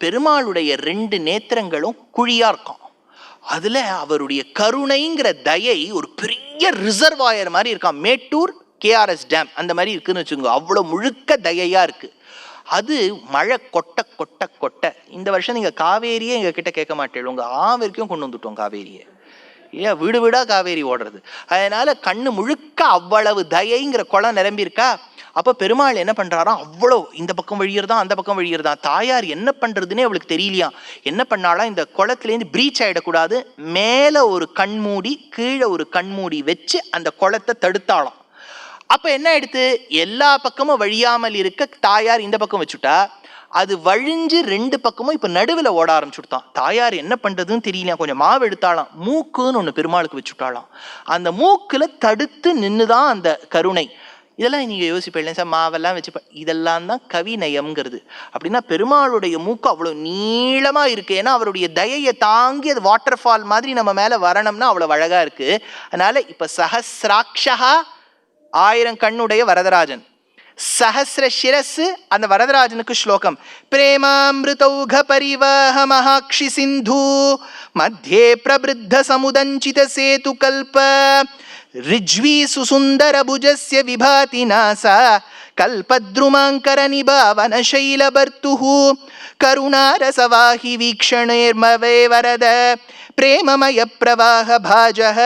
பெருமாளுடைய 2 நேத்திரங்களும் குழியா இருக்கும். அதுல அவருடைய கருணைங்கிற தயை ஒரு பெரிய ரிசர்வாயர் மாதிரி இருக்கான். மேட்டூர் KRS டேம் அந்த மாதிரி இருக்குன்னு வச்சுக்கோங்க. அவ்வளோ முழுக்க தயையா இருக்கு. அது மழை கொட்ட கொட்ட கொட்ட இந்த வருஷம் நீங்க காவேரியே எங்க கிட்ட கேட்க மாட்டேன், உங்க வரைக்கும் கொண்டு வந்துட்டோம் காவேரியை. ஏன் வீடு வீடா காவேரி ஓடுறது. அதனால கண்ணு முழுக்க அவ்வளவு தயைங்கிற குளம் நிரம்பி இருக்கா. அப்ப பெருமாள் என்ன பண்றாரோ அவ்வளோ இந்த பக்கம் வழியறதான் அந்த பக்கம் வழியறதான். தாயார் என்ன பண்றதுன்னே அவளுக்கு தெரியலையா. என்ன பண்ணாலும் இந்த குளத்துலேருந்து பிரீச் ஆயிடக்கூடாது, மேல ஒரு கண்மூடி கீழே ஒரு கண்மூடி வச்சு அந்த குளத்தை தடுத்தாளாம். அப்ப என்ன எடுத்து எல்லா பக்கமும் வழியாமல் இருக்க தாயார் இந்த பக்கம் வச்சுட்டா, அது வழிஞ்சு 2 பக்கமும் இப்ப நடுவில் ஓட ஆரம்பிச்சுட்டான். தாயார் என்ன பண்றதுன்னு தெரியல. கொஞ்சம் மாவு எடுத்தாலாம், மூக்குன்னு ஒண்ணு பெருமாளுக்கு வச்சுட்டாலாம். அந்த மூக்குல தடுத்து நின்னுதான் அந்த கருணை. இதெல்லாம் நீங்க யோசிப்பீங்க சார், மாவெல்லாம் வச்சு இதெல்லாம் தான் கவிநயம்ங்கிறது. அப்படின்னா பெருமாளுடைய மூக்கு அவ்வளவு நீளமா இருக்கு. ஏன்னா அவருடைய தயையை தாங்கி அது வாட்டர் ஃபால் மாதிரி நம்ம மேல வரணும்னா அவ்வளவு அழகா இருக்கு. அதனால இப்ப சஹஸ்ராட்சா 1000 கண்ணுடைய வரதராஜன், சஹஸ்ர சிரசு அந்த வரதராஜனுக்கு ஸ்லோகம். பிரேமாமிருதௌக பரிவாஹ மஹாக்ஷி சிந்து மத்தியே பிரபிருத்த சமுதஞ்சித சேது கல்ப ரிஜ்வி சுசுந்தர புஜஸ்ய விபாதி நாசா கல்பத்ருமாங்கர நிபாவன சைலபர்த்துஹு கருணாரசவாஹி வீக்ஷணேர்மவே வரத பிரேமமய பிரவாஹ பாஜஹ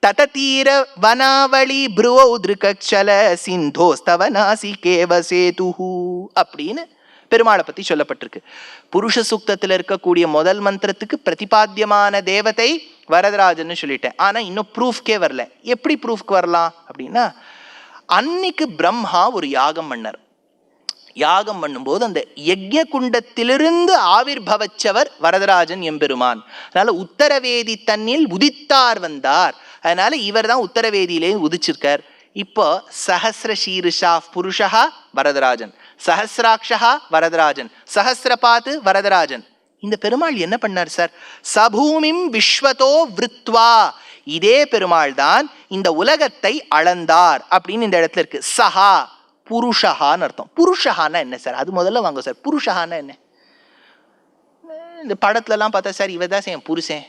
தததீர வனாவளி ப்ருவௌத்ருகச்சல சிந்தோஸ்தவநாசி கேவசேதுஹு அப்படின்னு பெருமாளை பத்தி சொல்லப்பட்டிருக்கு. புருஷ சூக்தத்தில் இருக்கக்கூடிய முதல் மந்திரத்துக்கு பிரதிபாத்தியமான தேவதை வரதராஜன் சொல்லிட்டேன். ஆனா இன்னும் ப்ரூஃப்கே வரல. எப்படி ப்ரூஃப்க்கு வரலாம் அப்படின்னா, அன்னைக்கு பிரம்மா ஒரு யாகம் பண்ணார். யாகம் பண்ணும்போது அந்த யஜ்ஞ குண்டத்திலிருந்து ஆவிர்பவச்சவர் வரதராஜன் எம்பெருமான். அதனால உத்தரவேதி தன்னில் உதித்தார் வந்தார். அதனால இவர் தான் உத்தரவேதியிலே உதிச்சிருக்கார். இப்போ சஹஸ்ர சீருஷா புருஷா வரதராஜன், சஹஸ்ராட்சா வரதராஜன், சஹஸ்ரபாத்து வரதராஜன். இந்த பெருமாள் என்ன பண்ணார் சார்? சபூமிம் விஸ்வதோ விருத்வா, இதே பெருமாள் தான் இந்த உலகத்தை அளந்தார் அப்படின்னு இந்த இடத்துல இருக்கு. சஹா புருஷஹான்னு அர்த்தம். புருஷஹான்னா என்ன சார்? அது முதல்ல வாங்க சார். புருஷஹான்னா என்ன? இந்த படத்துல எல்லாம் பார்த்தா சார் இவ தான் சார் புருஷன்.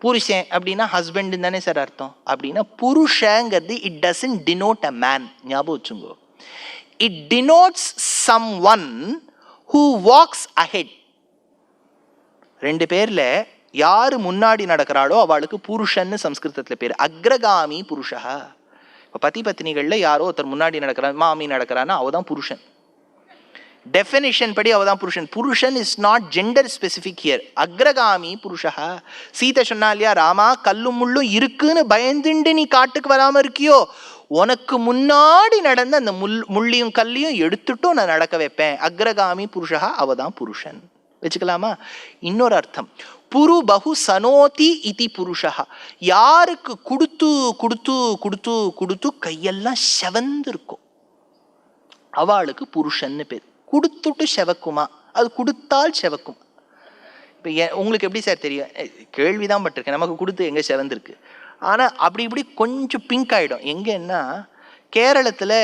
புருஷன் அப்படின்னா ஹஸ்பண்ட் தானே சார் அர்த்தம். அப்படின்னா புருஷங்கிறது it doesn't denote a man. ஞாபகம் வச்சுங்கோ. It denotes someone who walks ahead. 2 பேர்ல யாரு முன்னாடி நடக்கிறாளோ அவளுக்கு புருஷன்னு சம்ஸ்கிருதத்துல பேரு. அக்ரகாமி புருஷா. இப்போ பதி பத்னிகள்ல யாரோ ஒருத்தர் முன்னாடி நடக்கிறான், மாமி நடக்கிறான்னா அவதான் புருஷன். டெஃபினிஷன் படி அவதான் புருஷன். புருஷன் is not gender specific here. அக்ரகாமி புருஷா. சீதை சொன்னா இல்லையா, ராமா கல்லும் முள்ளும் இருக்குன்னு பயந்துண்டு நீ காட்டுக்கு வராம இருக்கியோ, உனக்கு முன்னாடி நடந்த அந்த முள்ளியும் கல்லையும் எடுத்துட்டும் நான் நடக்க வைப்பேன். அக்ரகாமி புருஷா, அவதான் புருஷன் வச்சுக்கலாமா? இன்னொரு அர்த்தம், புரு பகு சனோதி இதி புருஷா. யாருக்கு கொடுத்து கொடுத்து கொடுத்து கொடுத்து கையெல்லாம் செவந்து இருக்கும் அவளுக்கு புருஷன்னு பேர். கொடுத்துட்டு செவக்குமா? அது கொடுத்தால் செவக்கும். இப்போ உங்களுக்கு எப்படி சார் தெரியும்? கேள்விதான் பட்டிருக்கேன். நமக்கு கொடுத்து எங்கே செவந்திருக்கு. ஆனால் அப்படி இப்படி கொஞ்சம் பிங்க் ஆகிடும். எங்கன்னா கேரளத்தில்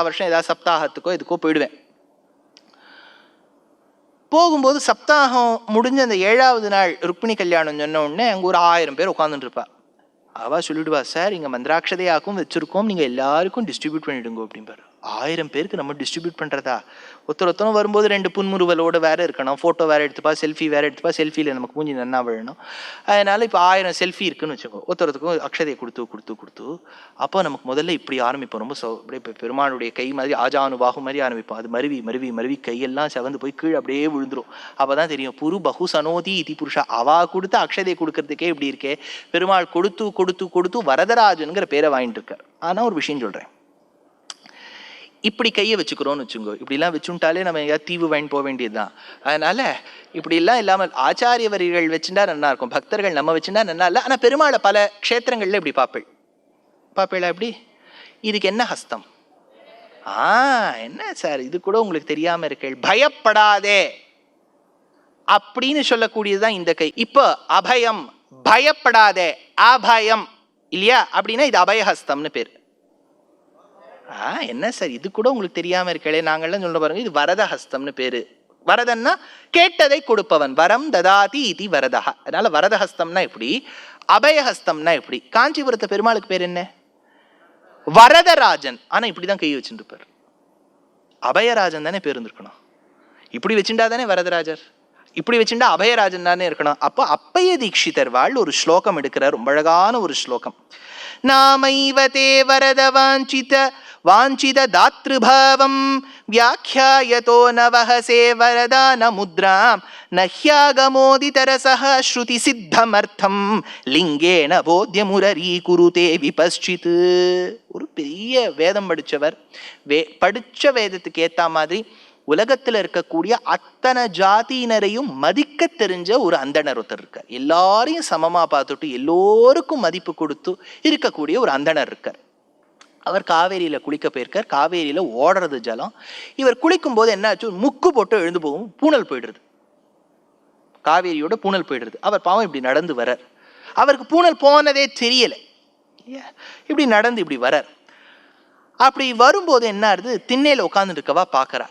வருஷம் ஏதாவது சப்தாகத்துக்கோ இதுக்கோ போயிடுவேன். போகும்போது சப்தாகம் முடிஞ்ச அந்த 7வது நாள் ருக்மிணி கல்யாணம் சொன்ன உடனே அங்கே ஒரு 1000 பேர் உட்காந்துட்டு இருப்பா. அவள் சொல்லிடுவா, சார் இங்கே மந்திராட்சதையாக்கும் வச்சுருக்கோம், நீங்கள் எல்லாருக்கும் டிஸ்ட்ரிபியூட் பண்ணிவிடுங்க அப்படின்பாரு. 1000 பேருக்கு நம்ம டிஸ்ட்ரிபியூட் பண்ணுறதா? ஒருத்தரும் வரும்போது 2 புன்முறுவலோடு வேறு இருக்கணும், ஃபோட்டோ வேறு எடுத்துப்பா, செல்ஃபி வேறு எடுத்துப்பா. செல்ஃபியில் நமக்கு மூஞ்சி நன்னா விழணும். அதனால் இப்போ 1000 செல்ஃபி இருக்குன்னு வச்சுக்கோ. ஒருத்தருக்கும் அக்ஷதையை கொடுத்து கொடுத்து கொடுத்து அப்போ நமக்கு முதல்ல இப்படி ஆரம்பிப்போம். ரொம்ப அப்படியே இப்போ பெருமாளுடைய கை மாதிரி ஆஜானுபாகு மாதிரி ஆரம்பிப்போம். அது மருவி மருவி மருவி கையெல்லாம் செவந்து போய் கீழே அப்படியே விழுந்துரும். அப்போ தான் தெரியும் புரு பகு சனோதி இதி புருஷா. அவா கொடுத்து அக்ஷதையை கொடுக்கறதுக்கே இப்படி இருக்கே. பெருமாள் கொடுத்து கொடுத்து கொடுத்து வரதராஜனுங்கிற பேரை வாங்கிட்டு இருக்கார். ஆனால் ஒரு விஷயம் சொல்கிறேன், இப்படி கையை வச்சுக்கிறோன்னு வச்சுங்கோ. இப்படிலாம் வச்சுட்டாலே நம்ம எங்கேயாவது தீவு வாங்கி போக வேண்டியதுதான். அதனால இப்படிலாம் இல்லாமல் ஆச்சாரிய வரிகள் வச்சுட்டா நல்லா இருக்கும், பக்தர்கள் நம்ம வச்சுட்டா நல்லா இல்லை. ஆனால் பெருமாளை பல க்ஷேத்திரங்கள்ல இப்படி பாப்பேளா எப்படி? இதுக்கு என்ன ஹஸ்தம்? என்ன சார் இது கூட உங்களுக்கு தெரியாம இருக்கேள். பயப்படாதே அப்படின்னு சொல்லக்கூடியதுதான் இந்த கை. இப்போ அபயம், பயப்படாதே, அபயம் இல்லையா? அப்படின்னா இது அபயஹஸ்தம்னு பேர். என்ன சார் இது கூட உங்களுக்கு தெரியாம இருக்கே? நாங்கள்லாம் சொல்ல பாருங்க, இது வரதஹஸ்தம்னு பேரு. வரதன்னா கேட்டதை கொடுப்பவன். வரம் ததாதி இதி வரதா. அதனால வரதஹஸ்தம்னா எப்படி, அபயஹஸ்தம்னா எப்படி. காஞ்சிபுரத்தை பெருமாளுக்கு பேர் என்ன? வரதராஜன். ஆனா இப்படிதான் கை வச்சுட்டு இருப்பார். அபயராஜன் தானே பேர் இருந்திருக்கணும். இப்படி வச்சுட்டா தானே வரதராஜர், இப்படி வச்சுட்டா அபயராஜன் தானே இருக்கணும். அப்போ அப்பைய தீட்சிதர் வாழ் ஒரு ஸ்லோகம் எடுக்கிறார், ரொம்ப அழகான ஒரு ஸ்லோகம். நாமைவதே வரத வாஞ்சித தாத்ருபாவம் வியாக்கியாயதோ நவஹசே வரதான முத்ராம் நஹ்யாகமோதிதரசஹ ஸ்ருதி சித்தமர்த்தம் லிங்கேன போத்ய முரரி குருதே விபஸ்சித். ஒரு பெரிய வேதம் படிச்சவர், படிச்ச வேதத்துக்கு ஏத்த மாதிரி உலகத்துல இருக்கக்கூடிய அத்தனை ஜாதியினரையும் மதிக்க தெரிஞ்ச ஒரு அந்தணர் ஒருத்தர் இருக்கார். எல்லாரையும் சமமா பார்த்துட்டு எல்லோருக்கும் மதிப்பு கொடுத்து இருக்கக்கூடிய ஒரு அந்தணர் இருக்கார். அவர் காவேரியில குளிக்க போயிருக்கார். காவேரியில ஓடுறது ஜலம். இவர் குளிக்கும் போது என்ன ஆச்சு, முக்கு போட்டு எழுந்து போகும், பூனல் போயிடுறது, காவேரியோட பூனல் போயிடுறது. அவர் பாவம் இப்படி நடந்து வரார். அவருக்கு பூனல் போனதே தெரியல, இப்படி நடந்து இப்படி வரார். அப்படி வரும்போது என்ன ஆகுது, திண்ணையில உட்கார்ந்து இருக்கவா பாக்குறா,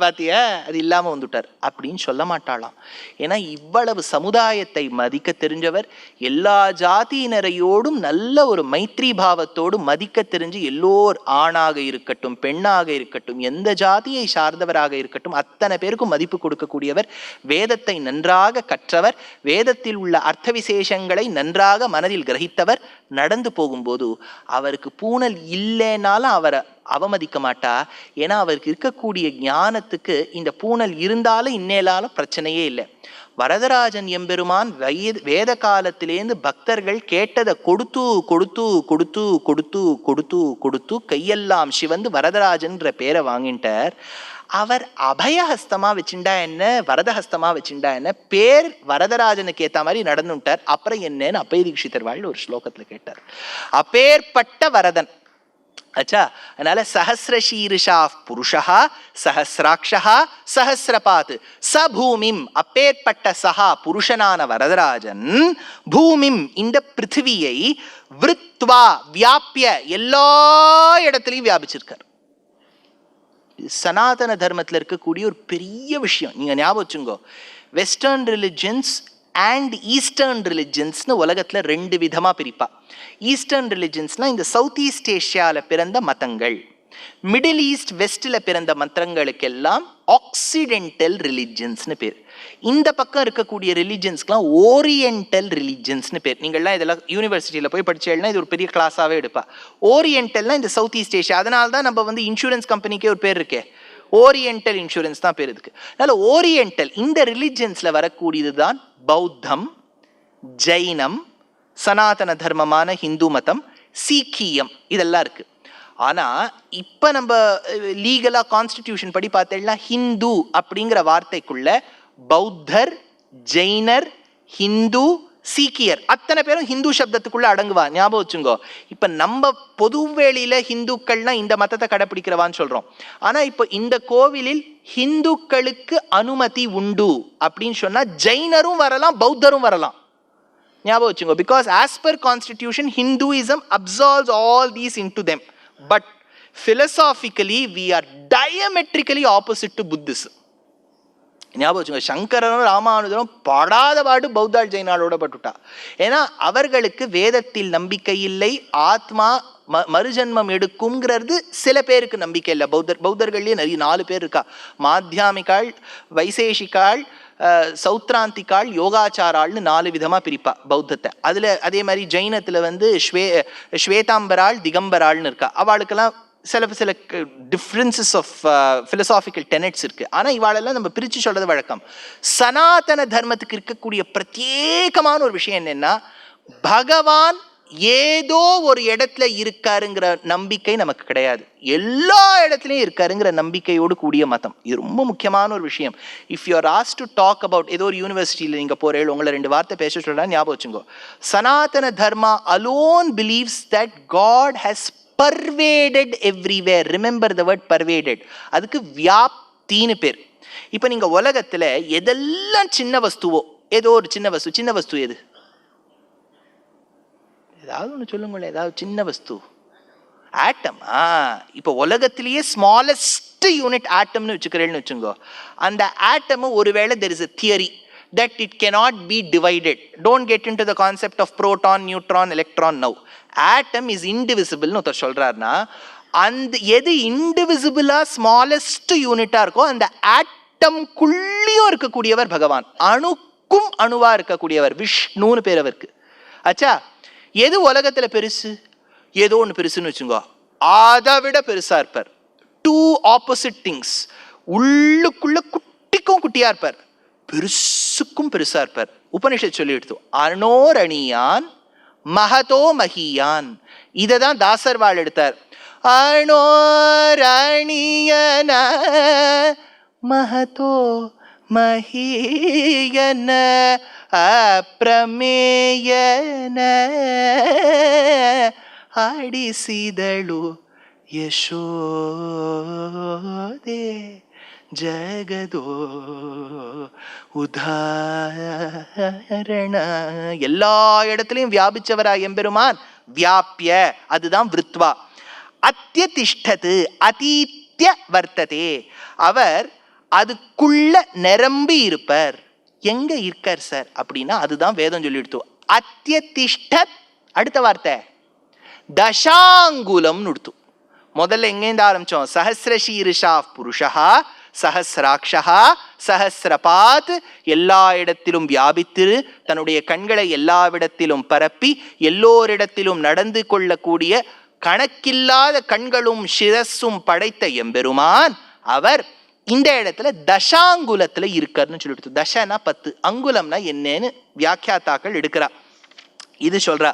பாத்தியா அது இல்லாம வந்துட்டார் அப்படின்னு சொல்ல மாட்டாளாம். ஏன்னா இவ்வளவு சமுதாயத்தை மதிக்க தெரிஞ்சவர், எல்லா ஜாதியினரையோடும் நல்ல ஒரு மைத்ரி பாவத்தோடு மதிக்க தெரிஞ்சு, எல்லோர் ஆணாக இருக்கட்டும் பெண்ணாக இருக்கட்டும் எந்த ஜாதியை சார்ந்தவராக இருக்கட்டும் அத்தனை பேருக்கும் மதிப்பு கொடுக்கக்கூடியவர், வேதத்தை நன்றாக கற்றவர், வேதத்தில் உள்ள அர்த்த விசேஷங்களை நன்றாக மனதில் கிரகித்தவர். நடந்து போகும்போது அவருக்கு பூனல் இல்லைனாலும் அவரை அவமதிக்க மாட்டா. ஏன்னா அவருக்கு இருக்கக்கூடிய ஞானத்துக்கு இந்த பூனல் இருந்தாலும் இன்னேலாலும் பிரச்சனையே இல்லை. வரதராஜன் எம்பெருமான் வேத காலத்திலேருந்து பக்தர்கள் கேட்டதை கொடுத்து கொடுத்து கொடுத்து கொடுத்து கொடுத்து கொடுத்து கையெல்லாம் சிவந்து வரதராஜன்ற பேரை வாங்கிட்டார். அவர் அபயஹஸ்தமா வச்சுண்டா என்ன, வரதஹஸ்தமா வச்சுண்டா என்ன, பேர் வரதராஜனுக்கு ஏத்த மாதிரி நடந்துட்டார். அப்புறம் என்னன்னு அப்பைய தீட்சிதர் வாழ் ஒரு ஸ்லோகத்துல கேட்டார். அப்பேற்பட்ட வரதன் ஆச்சா. அதனால சஹஸ்ரசீருஷா புருஷா சஹஸ்ராட்சா சஹஸ்ரபாத் ச பூமிம், அப்பேற்பட்ட சஹா புருஷனான வரதராஜன் பூமிம் இந்த பிருத்திவியை விருத்வா வியாபிய எல்லா இடத்துலையும் வியாபிச்சிருக்கார். சனாதன தர்மத்தில் இருக்கக்கூடிய ஒரு பெரிய விஷயம். நீங்க ஞாபகம் வச்சுங்கோ, வெஸ்டர்ன் ரிலிஜன்ஸ் அண்ட் ஈஸ்டர்ன் ரிலிஜன்ஸ்னு உலகத்துல ரெண்டு விதமா பிரிப்பா. ஈஸ்டர்ன் ரிலிஜன்ஸ்னா இந்த சவுத் ஈஸ்ட் ஏஷியால பிறந்த மதங்கள், மிடில் ஈஸ்ட் வெஸ்ட்ல பிறந்த மதங்களுக்கெல்லாம் ஆக்சிடென்டல் ரிலிஜன்ஸ்னு பேர். இந்த பக்கம் இருக்கக்கூடிய ரிலிஜன்ஸ்க்குலாம் ஓரியன்டல் ரிலிஜன்ஸ்னு பேர். நீங்கள்லாம் இதெல்லாம் யூனிவர்சிட்டியில் போய் படிச்சேன்னா இது ஒரு பெரிய கிளாஸாகவே எடுப்பா. ஓரியன்டல்னா இந்த சவுத் ஈஸ்ட் ஏஷியா. அதனால தான் நம்ம வந்து இன்சூரன்ஸ் கம்பெனிக்கே ஒரு பேர் இருக்கே, ஓரியன்டல் இன்சூரன்ஸ் தான் பேர் இதுக்கு. அதனால ஓரியன்டல் இந்த ரிலிஜன்ஸ்ல வரக்கூடியது தான் பௌத்தம், ஜைனம், சனாதன தர்மமான ஹிந்து மதம், சீக்கியம், இதெல்லாம் இருக்கு. ஆனா இப்ப நம்ம லீகலா கான்ஸ்டிடியூஷன் படி பார்த்தேன்னா ஹிந்து அப்படிங்கிற வார்த்தைக்குள்ள பௌத்தர், ஜெயினர், ஹிந்து, சீக்கியர் அத்தனை பேரும் ஹிந்து சப்தத்துக்குள்ள அடங்குவா. ஞாபகம் வச்சுங்கோ. இப்ப நம்ம பொதுவேளியில ஹிந்துக்கள்னா இந்த மதத்தை கடைபிடிக்கிறவான்னு சொல்றோம். ஆனா இப்ப இந்த கோவிலில் ஹிந்துக்களுக்கு அனுமதி உண்டு அப்படின்னு சொன்னா ஜெயினரும் வரலாம், பௌத்தரும் வரலாம். ஞாபகம் வச்சுங்கோ. Because as per constitution Hinduism absorbs all these into them. But philosophically we are diametrically opposite to Buddhism. ஞாபகம் வச்சுங்க, சங்கரனும் ராமானுஜரும் படாத பாடு பௌத்தாள் ஜெயினாலோட பட்டுட்டா. ஏன்னா அவர்களுக்கு வேதத்தில் நம்பிக்கை இல்லை, ஆத்மா மறுஜன்மம் எடுக்கும்ங்கிறது சில பேருக்கு நம்பிக்கை இல்லை. பௌத்தர்கள்லேயே நிறைய 4 பேர் இருக்கா. மாத்தியாமிகாள், வைசேஷிகாள், சௌத்ராந்திகாள், யோகாச்சாராள்னு 4 விதமா பிரிப்பா பௌத்தத்தை. அதுல அதே மாதிரி ஜெயினத்துல வந்து ஸ்வேதாம்பராள், திகம்பராள்னு இருக்கா. அவளுக்கெல்லாம் சில டிஃப்ரென்சஸ் ஆஃப் பிலசாபிக்கல் டெனட்ஸ் இருக்கு. ஆனா இவாளெல்லாம் நம்ம பிரிச்சு சொல்றது வழக்கம். சனாதன தர்மத்துக்கு இருக்கக்கூடிய பிரத்யேகமான ஒரு விஷயம் என்னன்னா, பகவான் ஏதோ ஒரு இடத்துல இருக்காருங்கிற நம்பிக்கை நமக்கு கிடையாது. எல்லா இடத்துலையும் இருக்காருங்கிற நம்பிக்கையோடு கூடிய மதம். இது ரொம்ப முக்கியமான ஒரு விஷயம். If you are asked to talk about, ஏதோ ஒரு யூனிவர்சிட்டியில் நீங்க போறேன், உங்களை 2 வார்த்தை பேச சொல்றா, ஞாபகம் வச்சுங்கோ, Sanatana Dharma alone believes that God has pervaded everywhere. Remember the word pervaded. அதுக்கு வியாப்தின்னு பேர். இப்ப நீங்க உலகத்துல எதெல்லாம் சின்ன வஸ்துவோ, ஏதோ ஒரு சின்ன வஸ்து எது? ஏதாவது ஒன்று சொல்லுங்களேன், ஏதாவது சின்ன வஸ்து. ஆட்டம். இப்போ உலகத்திலேயே ஸ்மாலஸ்ட் யூனிட் ஆட்டம்னு வச்சுக்கிறேன்னு வச்சுங்கோ. அந்த ஆட்டம் ஒருவேளை there is a theory that it cannot be divided. Don't get into the concept of proton, neutron, electron now. Atom is indivisible னு ஒருத்தர் சொல்றாருன்னா, அந்த எது இன்டிவிசிபிளா ஸ்மாலஸ்ட் யூனிட்டா இருக்கோ அந்த ஆட்டம்குள்ளேயும் இருக்கக்கூடியவர் பகவான். அணுக்கும் அணுவா இருக்கக்கூடியவர் விஷ்ணுன்னு பேர் அவருக்கு. ஆச்சா, எது உலகத்துல பெருசு? ஏதோ ஒன்று பெருசுன்னு வச்சுங்கோ, அதை விட பெருசா இருப்பார். Two opposite things. உள்ளுக்குள்ள குட்டிக்கும் குட்டியா இருப்பார், பெருசுக்கும் பெருசா இருப்பார். உபனிஷத் சொல்லி எடுத்தோம், அனோரணியான் மகதோ மகியான். இதை தான் தாசர்வாள் எடுத்தார். அனோரணியன மகதோ மகியன ಅಪ್ರಮೇಯನ ಆಡಿಸಿದಳು ಯಶೋದೆ ಜಗದೋ உதாரண. எல்லா இடத்துலையும் வியாபிச்சவரா எம்பெருமான். வியாபிய, அதுதான் விருத்வா. அத்தியதிஷ்டது அதீத்ய வர்த்ததே, அவர் அதுக்குள்ள நிரம்பி இருப்பார். எங்க இருக்கார் சார் அப்படின்னா அதுதான் வேதம் சொல்லி எடுத்தோம். அத்தியதிஷ்டத், அடுத்த வார்த்தை தசாங்குலம் எடுத்து. முதல்ல எங்கேருந்து ஆரம்பிச்சோம்? சஹஸ்ரசீருஷா புருஷா சஹஸ்ராட்சா சஹஸ்ரபாத், எல்லா இடத்திலும் வியாபித்திரு தன்னுடைய கண்களை எல்லாவிடத்திலும் பரப்பி எல்லோரிடத்திலும் நடந்து கொள்ளக்கூடிய கணக்கில்லாத கண்களும் சிரஸும் படைத்த எம்பெருமான் அவர் இந்த இடத்துல தசாங்குலத்துல இருக்காருன்னு சொல்லிட்டு. தசனா 10, அங்குலம்னா என்னன்னு வியாக்கியாத்தாக்கள் எடுக்கிறா. இது சொல்றா,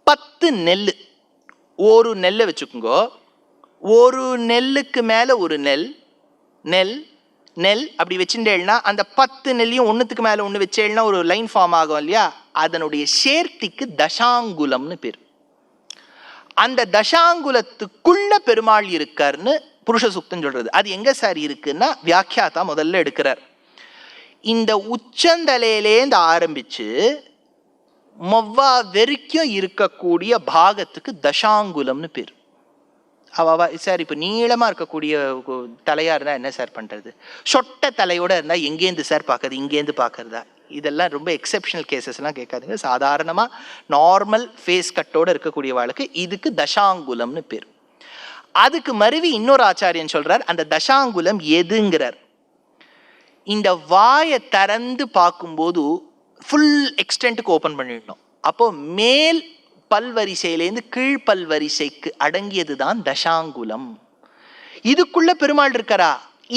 10 நெல். ஒரு நெல்லை வச்சுக்கோங்க, ஒரு நெல்லுக்கு மேல ஒரு நெல் நெல் நெல் அப்படி வச்சுட்டேன்னா அந்த 10 நெல்லையும் ஒன்றுத்துக்கு மேல ஒன்று வச்சேன்னா ஒரு லைன் ஃபார்ம் ஆகும் இல்லையா? அதனுடைய சேர்த்திக்கு தசாங்குலம்னு பேர். அந்த தசாங்குலத்துக்குள்ள பெருமாள் இருக்காருன்னு புருஷ சுக்தம் சொல்றது. அது எங்க சார் இருக்குன்னா வியாக்கியாத்தா முதல்ல எடுக்கிறார். இந்த உச்சந்தலையிலேந்து ஆரம்பிச்சு மொவ்வா வரைக்கும் இருக்கக்கூடிய பாகத்துக்கு தசாங்குலம்னு பேர். சார் இப்போ நீளமா இருக்கக்கூடிய தலையா இருந்தா என்ன சார் பண்றது? சொட்ட தலையோட இருந்தா எங்கேருந்து சார் பார்க்கறது? இங்கேருந்து பார்க்கறதா? இதெல்லாம் ரொம்ப எக்ஸெப்ஷனல் கேசஸ்லாம் கேட்காதுங்க. சாதாரணமா நார்மல் ஃபேஸ் கட்டோட இருக்கக்கூடிய வாழ்க்கை இதுக்கு தசாங்குலம்னு பேர். அதுக்கு மருவி இன்னொரு ஆச்சாரியன் சொல்றார், அந்த தசாங்குலம் எதுங்கிறார். இந்த வாயை திறந்து பார்க்கும்போது ஃபுல் எக்ஸ்டென்ட்டுக்கு ஓப்பன் பண்ணிடணும். அப்போ மேல் பல்வரிசையிலேருந்து கீழ் பல்வரிசைக்கு அடங்கியது தான் தசாங்குலம். இதுக்குள்ள பெருமாள் இருக்காரா?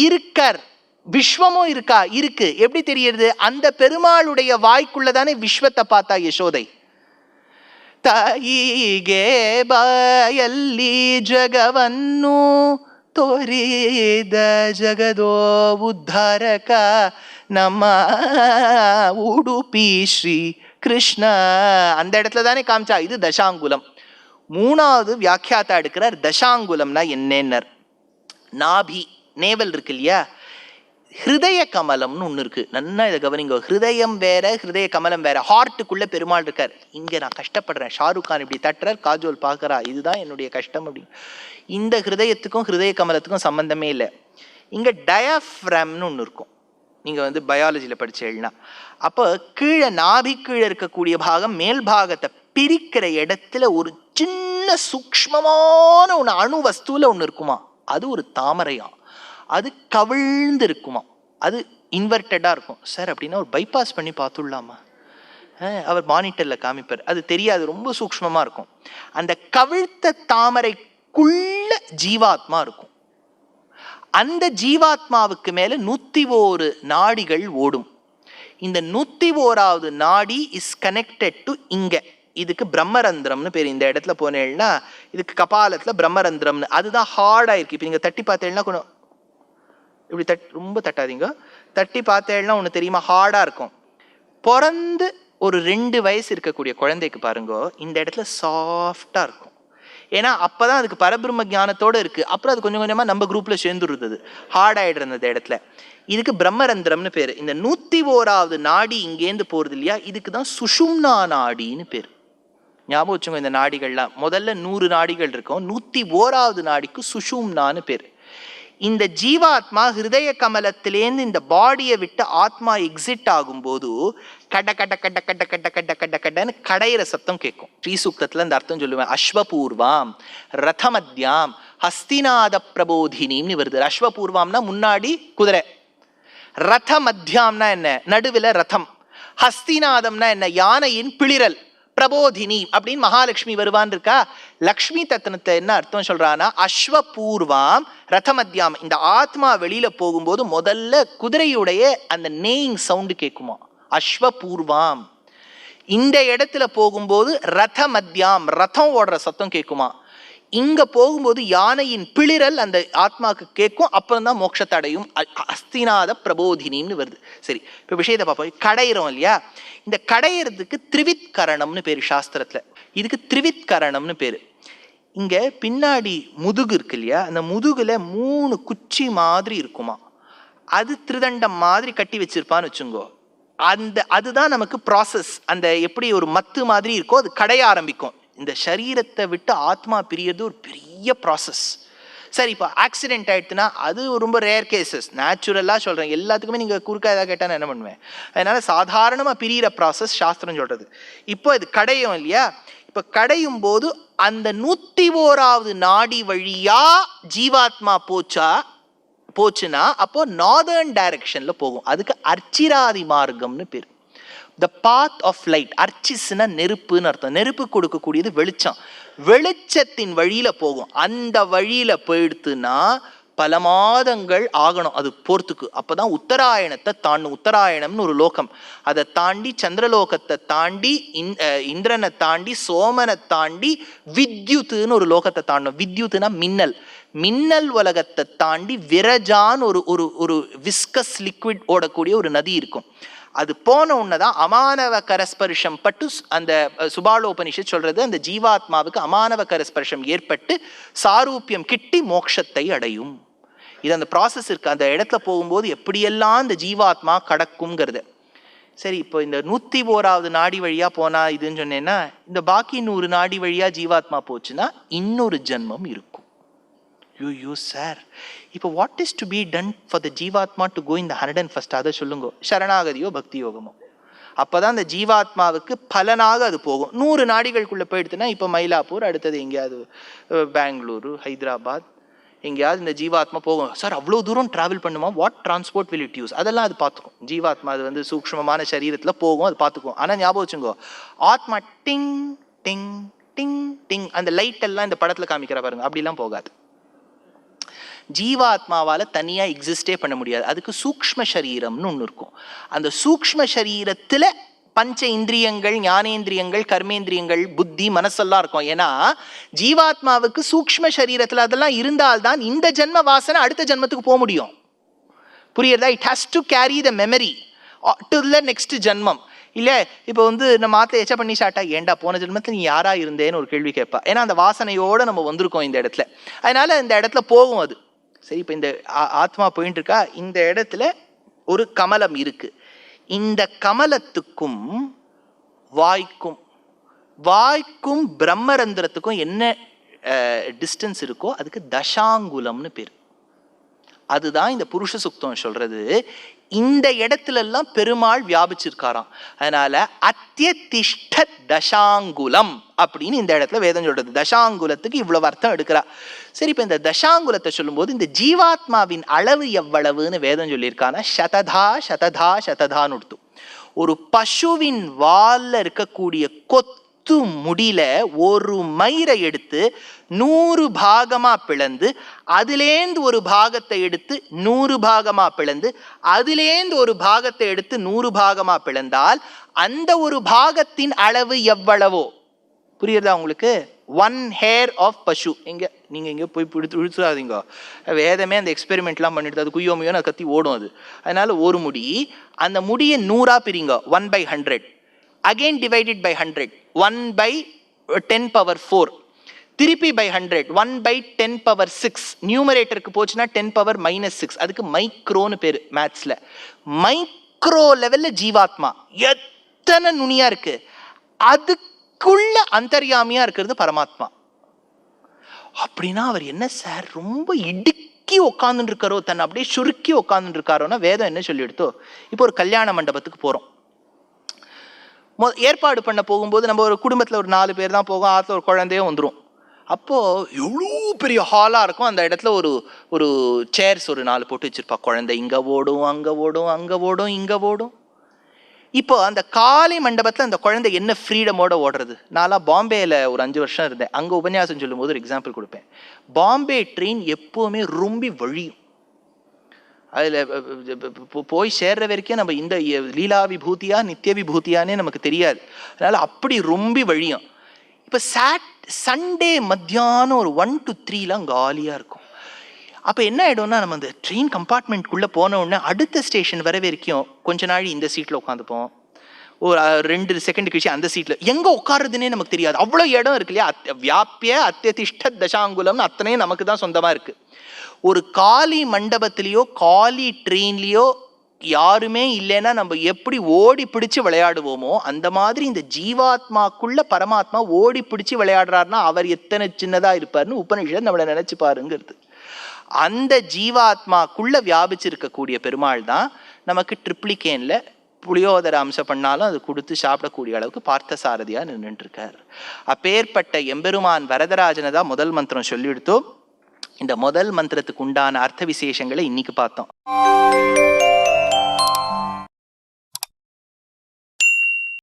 இருக்கார். விஸ்வமும் இருக்கா? இருக்கு. எப்படி தெரியுது? அந்த பெருமாளுடைய வாய்க்குள்ளதானே விஸ்வத்தை பார்த்தா யசோதை. ತಾಯಿಗೆ ಬಾಯಲ್ಲಿ ಜಗವನ್ನು ತೋರಿದ ಜಗದೋ ಉದ್ಧಾರಕ ನಮ್ಮ ಉಡುಪಿ ಶ್ರೀ கிருஷ்ண. அந்த இடத்துல தானே காமிச்சா. இது தசாங்குலம். மூணாவது வியாக்கியாத்தா எடுக்கிறார். தசாங்குலம்னா என்னன்னர்? நாபி, நேவல் இருக்கு இல்லையா? ஹிருதய கமலம்னு ஒன்று இருக்கு. நல்லா இதை கவனிங்க. ஹிருதயம் வேற, ஹிருதய கமலம் வேற. ஹார்ட்டுக்குள்ள பெருமாள் இருக்கார். இங்க நான் கஷ்டப்படுறேன், ஷாருக் கான் இப்படி தட்டுறார், காஜோல் பார்க்கறா, இதுதான் என்னுடைய கஷ்டம் அப்படி. இந்த ஹிருதயத்துக்கும் ஹிருதய கமலத்துக்கும் சம்பந்தமே இல்லை. இங்க டயஃப்ராம்னு ஒன்று இருக்கும். நீங்க பயாலஜியில படிச்சேன்னா அப்போ கீழே நாபி கீழே இருக்கக்கூடிய பாகம் மேல் பாகத்தை பிரிக்கிற இடத்துல ஒரு சின்ன சூக்ஷ்மமான ஒன்று அணு வஸ்துல ஒன்று இருக்குமா. அது ஒரு தாமரையா. அது கவிழ்ந்து இருக்குமா. அது இன்வெர்டடா இருக்கும். சார் அப்படின்னா ஒரு பைபாஸ் பண்ணி பார்த்துடலாமா? அவர் மானிட்டர்ல காமிப்பார். அது தெரியாது, ரொம்ப சூக்ஷ்மமா இருக்கும். அந்த கவிழ்த்த தாமரைக்குள்ள ஜீவாத்மா இருக்கும். அந்த ஜீவாத்மாவுக்கு மேல 101 நாடிகள் ஓடும். இந்த 101வது நாடி இஸ் கனெக்டட் டு இங்க. இதுக்கு பிரம்மரந்திரம்னு பேர். இந்த இடத்துல போனேன்னா இதுக்கு கபாலத்துல பிரம்மரந்திரம்னு. அதுதான் ஹார்டா இருக்கு. இப்போ நீங்க தட்டி பார்த்தேன்னா கொஞ்சம் இப்படி ரொம்ப தட்டாதீங்க. தட்டி பார்த்தேன்னா ஒன்று தெரியுமா, ஹார்டா இருக்கும். பிறந்து ஒரு 2 வயசு இருக்கக்கூடிய குழந்தைக்கு பாருங்க, இந்த இடத்துல சாஃப்டா இருக்கும். ஏன்னா அப்பதான் அதுக்கு பரபிரம்ம ஞானத்தோட இருக்கு. அப்புறம் அது கொஞ்சம் கொஞ்சமா நம்ம குரூப்ல சேர்ந்துருந்தது, ஹார்ட் ஆயிடுறது அந்த இடத்துல. இதுக்கு பிரம்மரந்திரம்னு பேரு. இந்த 101வது நாடி இங்கேருந்து போறது இல்லையா, இதுக்கு தான் சுஷும்னா நாடின்னு பேரு. ஞாபகம் வச்சுங்க, இந்த நாடிகள்லாம் முதல்ல 100 நாடிகள் இருக்கும். 101வது நாடிக்கு சுஷும்னான்னு பேர். இந்த ஜீவாத்மா ஹிருதய கமலத்திலேருந்து இந்த பாடியை விட்டு ஆத்மா எக்ஸிட் ஆகும்போது கட கட கட கட கட கட கட கடன்னு கடையிற சத்தம் கேட்கும். ஸ்ரீசூக்தத்துல இந்த அர்த்தம் சொல்லுவேன். அஸ்வபூர்வாம் ரதமத்யாம் ஹஸ்திநாத பிரபோதினின்னு வருது. அஸ்வபூர்வாம்னா முன்னாடி குதிரை, ரத மத்தியாம்னா என்ன, நடுவில் ரதம், ஹஸ்திநாதம்னா என்ன, யானையின் பிளிரல், பிரபோதினி அப்படின்னு மகாலட்சுமி வருவான் இருக்கா. லக்ஷ்மி தத்தனத்தை என்ன அர்த்தம் சொல்றான்னா, அஸ்வபூர்வாம் ரதமத்யாம், இந்த ஆத்மா வெளியில போகும்போது முதல்ல குதிரையுடைய அந்த நேயிங் சவுண்டு கேட்குமா, அஸ்வபூர்வாம். இந்த இடத்துல போகும்போது ரதமத்யாம், ரதம் ஓடுற சத்தம் கேட்குமா. இங்க போகும்போது யானையின் பிளிரல் அந்த ஆத்மாவுக்கு கேட்கும். அப்புறம் தான் மோட்சத்தை அடையும். அஸ்திநாத பிரபோதினின்னு வருது. சரி, இப்போ விஷயத்தை பார்ப்போம். கடையிறோம் இல்லையா, இந்த கடையிறதுக்கு திரிவித்கரணம்னு பேரு சாஸ்திரத்துல. இதுக்கு திரிவித்கரணம்னு பேரு. இங்க பின்னாடி முதுகு இருக்கு இல்லையா, அந்த முதுகுல 3 குச்சி மாதிரி இருக்குமா, அது திருதண்டம் மாதிரி கட்டி வச்சிருப்பான்னு வச்சுங்கோ. அதுதான் நமக்கு ப்ராசஸ். அந்த எப்படி ஒரு மத்து மாதிரி இருக்கோ அது கடைய ஆரம்பிக்கும். இந்த சரீரத்தை விட்டு ஆத்மா பிரியறது ஒரு பெரிய ப்ராசஸ். சரி, இப்போ ஆக்சிடென்ட் ஆயிடுச்சுன்னா அது ரொம்ப ரேர் கேசஸ். நேச்சுரலாக சொல்கிறேன், எல்லாத்துக்குமே நீங்கள் குறுக்கா ஏதாவது கேட்டால் நான் என்ன பண்ணுவேன். அதனால சாதாரணமாக பிரியிற ப்ராசஸ் சாஸ்திரம் சொல்கிறது. இப்போ இது கடையும் இல்லையா, இப்போ கடையும் போது அந்த 101வது நாடி வழியா ஜீவாத்மா போச்சுன்னா அப்போ நார்தர்ன் டைரக்ஷன்ல போகும். அதுக்கு அர்ச்சிராதி மார்க்கம்னு பேர். த பாத் ஆஃப் லைட். அர்ச்சிஸ்னா நெருப்புன்னு அர்த்தம். நெருப்பு கொடுக்கக்கூடியது வெளிச்சம். வெளிச்சத்தின் வழியில போகும். அந்த வழியில போயிடுத்துன்னா பல மாதங்கள் ஆகணும் அது போறதுக்கு. அப்பதான் உத்தராயணத்தை தாண்டும். உத்தராயணம்னு ஒரு லோகம், அதை தாண்டி சந்திரலோகத்தை தாண்டி இந்திரனை தாண்டி சோமனை தாண்டி வித்யுத்துன்னு ஒரு லோகத்தை தாண்டணும். வித்யுத்துனா மின்னல். மின்னல் உலகத்தை தாண்டி விரஜான் ஒரு விஸ்கஸ் லிக்விட் ஓடக்கூடிய ஒரு நதி இருக்கும். அது போன உடனேதான் அமானவ கரஸ்பர்ஷம் பட்டு, அந்த சுபாலோபனிஷத் சொல்றது, அந்த ஜீவாத்மாவுக்கு அமானவ கரஸ்பர்ஷம் ஏற்பட்டு சாரூபியம் கிட்டி மோட்சத்தை அடையும். இது அந்த ப்ராசஸ் இருக்கு. அந்த இடத்துல போகும்போது எப்படியெல்லாம் இந்த ஜீவாத்மா கடக்குங்கிறது. சரி, இப்போ இந்த 101வது நாடி வழியா போனா இதுன்னு சொன்னேன்னா, இந்த பாக்கி 100 நாடி வழியா ஜீவாத்மா போச்சுன்னா இன்னொரு ஜென்மம் இருக்கும். யூ சார், இப்போ what is to be done for the ஜீவாத்மா to go in the 101st? அதை சொல்லுங்க. சரணாகதியோ பக்தி யோகமோ. அப்போதான் அந்த ஜீவாத்மாவுக்கு பலனாக அது போகும். 100 நாடிகளுக்குள்ள போயிடுதுன்னா இப்போ மயிலாப்பூர், அடுத்தது எங்கேயாவது பெங்களூரு, ஹைதராபாத், எங்கேயாவது இந்த ஜீவாத்மா போகும். சார் அவ்வளோ தூரம் டிராவல் பண்ணுமா, what transport will it use? அதெல்லாம் அது பார்த்துக்கும். ஜீவாத்மா அது வந்து சூக்ஷ்மமான சரீரத்தில் போகும், அது பார்த்துக்கும். ஆனால் ஞாபகம் வச்சுங்கோ, ஆத்மா டிங் டிங் டிங் டிங் அந்த லைட் எல்லாம் இந்த படத்தில் காமிக்கிற பாருங்க, அப்படிலாம் போகாது. ஜீவாத்மாவால தனியா எக்ஸிஸ்டே பண்ண முடியாது. அதுக்கு சூக்ஷ்ம சரீரம்னு ஒன்று இருக்கும். அந்த சூக்ஷ்ம சரீரத்துல பஞ்ச இந்திரியங்கள், ஞானேந்திரியங்கள், கர்மேந்திரியங்கள், புத்தி, மனசெல்லாம் இருக்கும். ஏன்னா ஜீவாத்மாவுக்கு சூக்ஷ்ம சரீரத்துல அதெல்லாம் இருந்தால்தான் இந்த ஜென்ம வாசனை அடுத்த ஜென்மத்துக்கு போக முடியும். புரியுறதா? It has to carry the memory to the next ஜென்மம். இல்லை இப்போ வந்து நம்ம ஆற்ற எச்ச பண்ணி சாட்டா, ஏண்டா போன ஜென்மத்தில் நீ யாரா இருந்தேன்னு ஒரு கேள்வி கேட்பா. ஏன்னா அந்த வாசனையோடு நம்ம வந்திருக்கோம் இந்த இடத்துல. அதனால இந்த இடத்துல போகும் அது. சரி, இப்போ இந்த ஆத்மா போயிட்டு இருக்கா, இந்த இடத்துல ஒரு கமலம் இருக்கு. இந்த கமலத்துக்கும் வாய்க்கும் பிரம்மரந்திரத்துக்கும் என்ன டிஸ்டன்ஸ் இருக்கோ அதுக்கு தசாங்குலம்னு பேர். அதுதான் இந்த புருஷ சுக்தம் சொல்றது. இந்த இடத்துல எல்லாம் பெருமாள் வியாபிச்சிருக்காராம். அதனால அத்தியதிஷ்ட தசாங்குலம் அப்படின்னு இந்த இடத்துல வேதம் சொல்றது. தசாங்குலத்துக்கு இவ்வளவு அர்த்தம் எடுக்கிறா. சரி, இப்ப இந்த தசாங்குலத்தை சொல்லும் போது இந்த ஜீவாத்மாவின் அளவு எவ்வளவுன்னு வேதம் சொல்லியிருக்கானா, சததா சததா சததான்னு கொடுத்து. ஒரு பசுவின் வால்ல இருக்கக்கூடிய கொத்து முடியில ஒரு மயிரை எடுத்து 100 பாகமா பிளந்து, அதிலேந்து ஒரு பாகத்தை எடுத்து 100 பாகமா பிளந்து, அதிலேந்து ஒரு பாகத்தை எடுத்து 100 பாகமா பிளந்தால் அந்த ஒரு பாகத்தின் அளவு எவ்வளவோ. புரியுறதா உங்களுக்கு? 1 hair of பசு. நீங்க போய் இழுத்துறாதீங்க. வேதமே அந்த எக்ஸ்பெரிமெண்ட்லாம் பண்ணிட்டு அது குய்யோமையோ அது கத்தி ஓடும். அது அதனால ஒரு முடி, அந்த முடியை 100ஆ பிரிங்க, 1/100, again divided by 100, 1/10⁴, திருப்பி by 100, 1/10⁶. நியூமரேட்டருக்கு போச்சுன்னா 10⁻⁻6. அதுக்கு மைக்ரோன்னு பேரு மேத்ஸ்ல. மைக்ரோ லெவல்ல ஜீவாத்மா எத்தனை நுனியா இருக்கு. அதுக்கு நமக்குள்ள அந்தர்யாமியா இருக்கிறது பரமாத்மா. அப்படின்னா அவர் என்ன சார் ரொம்ப இடுக்கி உட்காந்துட்டு இருக்காரோ, தன்னை அப்படியே சுருக்கி உட்காந்துட்டு இருக்காரோன்னா வேதம் என்ன சொல்லி எடுத்தோ, இப்போ ஒரு கல்யாண மண்டபத்துக்கு போறோம். ஏற்பாடு பண்ண போகும்போது நம்ம ஒரு குடும்பத்தில் ஒரு 4 பேர் தான் போகும், ஆற்றுல ஒரு குழந்தையும் வந்துடும். அப்போது எவ்வளோ பெரிய ஹாலாக இருக்கும், அந்த இடத்துல ஒரு சேர்ஸ் ஒரு 4 போட்டு வச்சுருப்பா. குழந்தை இங்கே ஓடும், அங்கே ஓடும், அங்கே ஓடும், இங்கே ஓடும். இப்போ அந்த காலை மண்டபத்தில் அந்த குழந்தை என்ன ஃப்ரீடமோட ஓடுறது. நான்லாம் பாம்பேயில் ஒரு 5 வருஷம் இருந்தேன். அங்கே உபன்யாசம் சொல்லும்போது ஒரு எக்ஸாம்பிள் கொடுப்பேன். பாம்பே ட்ரெயின் எப்போவுமே ரொம்ப வழியும். அதில் போய் சேர்ற வரைக்கும் நம்ம இந்த லீலா விபூதியா நித்திய விபூதியானே நமக்கு தெரியாது. அதனால் அப்படி ரொம்ப வழியும். இப்போ சண்டே மத்தியானம் ஒரு 1 to 3 காலியாக இருக்கும். அப்போ என்ன ஆகிடும்னா, நம்ம அந்த ட்ரெயின் கம்பார்ட்மெண்ட்குள்ளே போன உடனே அடுத்த ஸ்டேஷன் வர வரைக்கும் கொஞ்ச நாள் இந்த சீட்டில் உட்காந்துப்போம், ஒரு 2 செகண்ட் கழிச்சு அந்த சீட்டில் எங்கே உட்காருதுன்னே நமக்கு தெரியாது. அவ்வளோ இடம் இருக்கு இல்லையா. வியாபிய அத்தியதிஷ்ட தசாங்குலம்னு அத்தனையும் நமக்கு தான் சொந்தமாக இருக்குது. ஒரு காலி மண்டபத்திலேயோ காலி ட்ரெயின்லேயோ யாருமே இல்லைன்னா நம்ம எப்படி ஓடி பிடிச்சு விளையாடுவோமோ, அந்த மாதிரி இந்த ஜீவாத்மாக்குள்ள பரமாத்மா ஓடி பிடிச்சு விளையாடுறாருன்னா அவர் எத்தனை சின்னதாக இருப்பார்னு உபனிஷத் நம்மளை நினைச்சு பாருங்கிறது. அந்த ஜீவாத்மாக்குள்ள வியாபிச்சிருக்கக்கூடிய பெருமாள் தான் நமக்கு ட்ரிப்ளிகேன்ல புளியோதர அம்சம் பண்ணாலும் அது கொடுத்து சாப்பிடக்கூடிய அளவுக்கு பார்த்த சாரதியா நின்றுட்டு இருக்கார். அப்பேற்பட்ட எம்பெருமான் வரதராஜனை தான் முதல் மந்திரம் சொல்லி எடுத்தோம். இந்த முதல் மந்திரத்துக்கு உண்டான அர்த்த விசேஷங்களை இன்னைக்கு பார்த்தோம்.